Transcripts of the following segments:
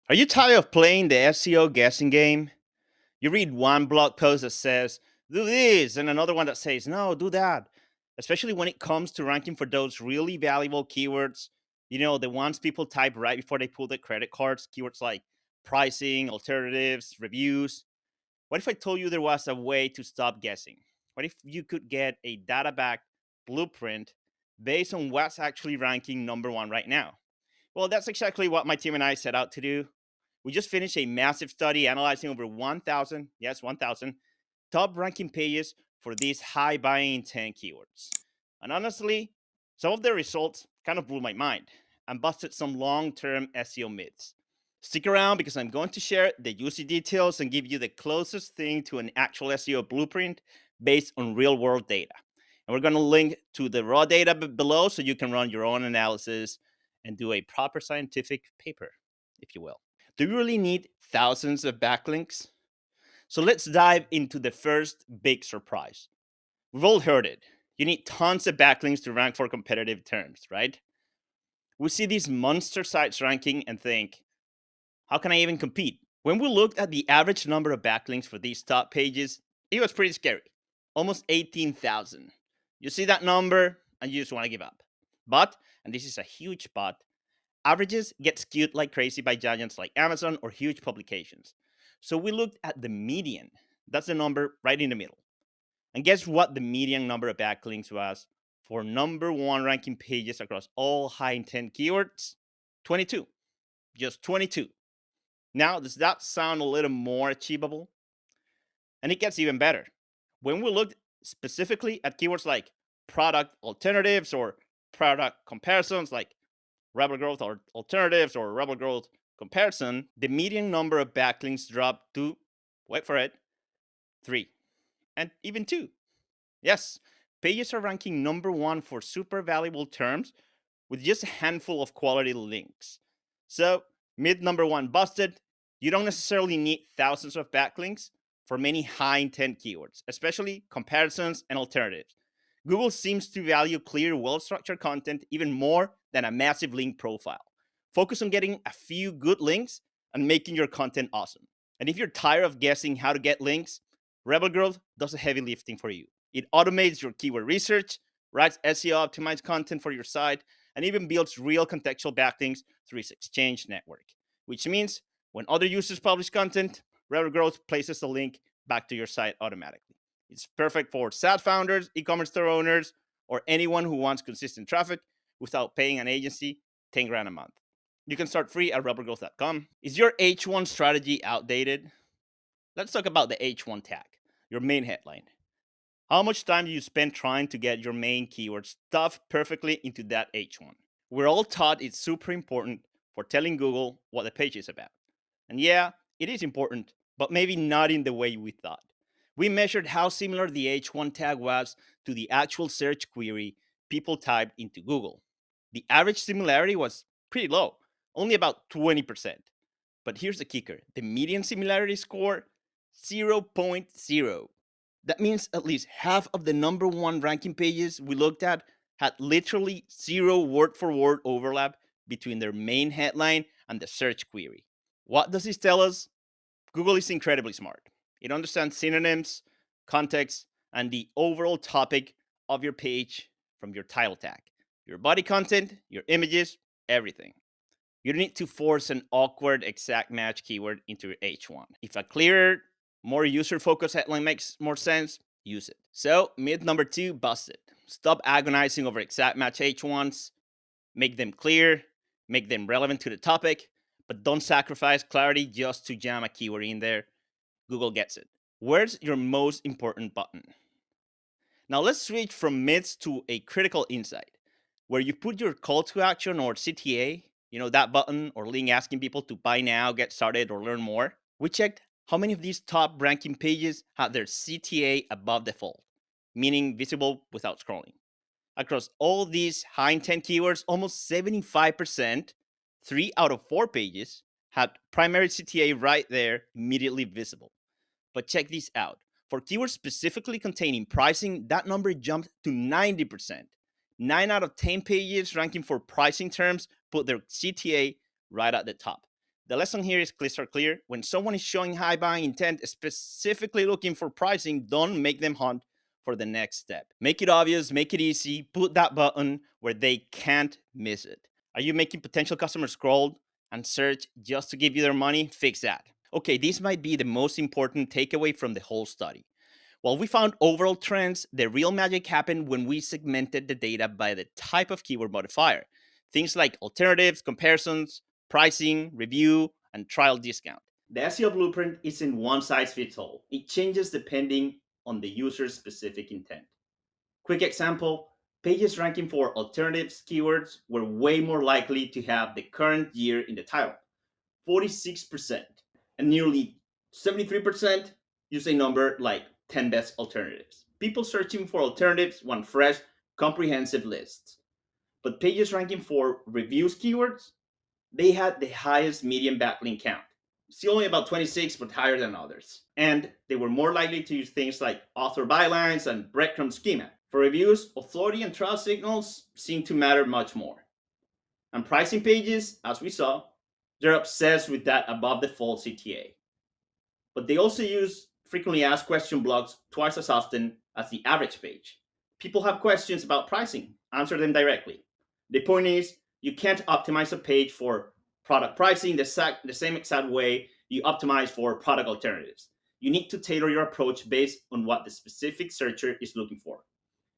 Are you tired of playing the SEO guessing game? You read one blog post that says, do this, and another one that says, no, do that. Especially when it comes to ranking for those really valuable keywords, the ones people type right before they pull their credit cards, keywords like pricing, alternatives, reviews. What if I told you there was a way to stop guessing? What if you could get a data backed blueprint based on what's actually ranking number one right now? Well, that's exactly what my team and I set out to do. We just finished a massive study analyzing over 1,000, yes, 1,000 top ranking pages for these high buying intent keywords. And honestly, some of the results kind of blew my mind and busted some long term SEO myths. Stick around because I'm going to share the juicy details and give you the closest thing to an actual SEO blueprint based on real world data. And we're going to link to the raw data below so you can run your own analysis and do a proper scientific paper, if you will. Do you really need thousands of backlinks? So let's dive into the first big surprise. We've all heard it. You need tons of backlinks to rank for competitive terms, right? We see these monster sites ranking and think, how can I even compete? When we looked at the average number of backlinks for these top pages, it was pretty scary. Almost 18,000. You see that number and you just want to give up. But, and this is a huge but, averages get skewed like crazy by giants like Amazon or huge publications. So we looked at the median. That's the number right in the middle. And guess what the median number of backlinks was for number one ranking pages across all high intent keywords? 22. Just 22. Now, does that sound a little more achievable? And it gets even better. When we looked specifically at keywords like product alternatives or product comparisons, like Rebel Growth or alternatives or Rebel Growth comparison, the median number of backlinks dropped to, wait for it, 3 and even 2. Yes, pages are ranking number one for super valuable terms with just a handful of quality links. So, myth number one busted. You don't necessarily need thousands of backlinks for many high intent keywords, especially comparisons and alternatives. Google seems to value clear, well structured content even more than a massive link profile. Focus on getting a few good links and making your content awesome. And if you're tired of guessing how to get links, Rebel Growth does the heavy lifting for you. It automates your keyword research, writes SEO optimized content for your site, and even builds real contextual backlinks through its Exchange network, which means when other users publish content, Rebel Growth places the link back to your site automatically. It's perfect for SaaS founders, e-commerce store owners, or anyone who wants consistent traffic without paying an agency 10 grand a month. You can start free at rebelgrowth.com. Is your H1 strategy outdated? Let's talk about the H1 tag, your main headline. How much time do you spend trying to get your main keyword stuffed perfectly into that H1? We're all taught it's super important for telling Google what the page is about. And yeah, it is important, but maybe not in the way we thought. We measured how similar the H1 tag was to the actual search query people typed into Google. The average similarity was pretty low, only about 20%. But here's the kicker, the median similarity score 0.0. That means at least half of the number one ranking pages we looked at had literally zero word for word overlap between their main headline and the search query. What does this tell us? Google is incredibly smart. It understands synonyms, context, and the overall topic of your page from your title tag, your body content, your images, everything. You don't need to force an awkward exact match keyword into your H1. If a clearer, more user focused headline makes more sense, use it. So, myth number two busted. Stop agonizing over exact match H1s. Make them clear, make them relevant to the topic, but don't sacrifice clarity just to jam a keyword in there. Google gets it. Where's your most important button? Now, let's switch from myths to a critical insight where you put your call to action or CTA, that button or link asking people to buy now, get started, or learn more. We checked how many of these top ranking pages have their CTA above default, meaning visible without scrolling. Across all these high intent keywords, almost 75%, 3 out of 4 pages, had primary CTA right there, immediately visible. But check this out. For keywords specifically containing pricing, that number jumped to 90%. 9 out of 10 pages ranking for pricing terms put their CTA right at the top, The lesson here is crystal clear. When someone is showing high buying intent, specifically looking for pricing, don't make them hunt for the next step. Make it obvious, make it easy, put that button where they can't miss it. Are you making potential customers scroll and search just to give you their money? Fix that. Okay, this might be the most important takeaway from the whole study. While we found overall trends, the real magic happened when we segmented the data by the type of keyword modifier. Things like alternatives, comparisons, pricing, review, and trial discount. The SEO blueprint isn't one size fits all. It changes depending on the user's specific intent. Quick example, pages ranking for alternatives keywords were way more likely to have the current year in the title, 46%, and nearly 73% use a number like 10 best alternatives. People searching for alternatives want fresh, comprehensive lists. But pages ranking for reviews keywords, they had the highest median backlink count. Still only about 26, but higher than others. And they were more likely to use things like author bylines and breadcrumb schema. For reviews, authority and trial signals seem to matter much more. And pricing pages, as we saw, they're obsessed with that above default CTA. But they also use frequently asked question blocks twice as often as the average page. People have questions about pricing, answer them directly. The point is, you can't optimize a page for product pricing the same exact way you optimize for product alternatives. You need to tailor your approach based on what the specific searcher is looking for.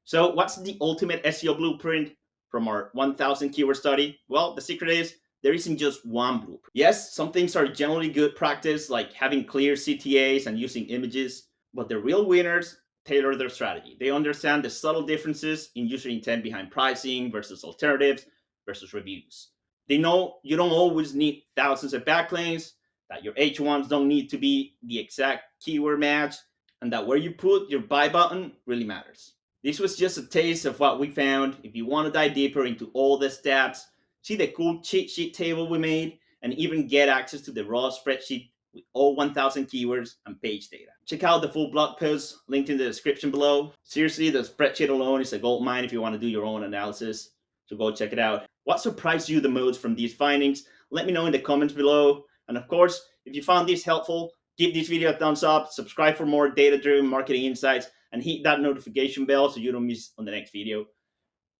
So, what's the ultimate SEO blueprint from our 1000 keyword study? Well, the secret is there isn't just one blueprint. Yes, some things are generally good practice, like having clear CTAs and using images, but the real winners tailor their strategy. They understand the subtle differences in user intent behind pricing versus alternatives versus reviews. They know you don't always need thousands of backlinks, that your H1s don't need to be the exact keyword match, and that where you put your buy button really matters. This was just a taste of what we found. If you want to dive deeper into all the stats, see the cool cheat sheet table we made, and even get access to the raw spreadsheet with all 1000 keywords and page data. Check out the full blog post linked in the description below. Seriously, the spreadsheet alone is a gold mine if you want to do your own analysis. So go check it out. What surprised you the most from these findings? Let me know in the comments below. And of course, if you found this helpful, give this video a thumbs up, subscribe for more data-driven marketing insights, and hit that notification bell so you don't miss on the next video.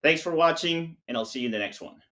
Thanks for watching, and I'll see you in the next one.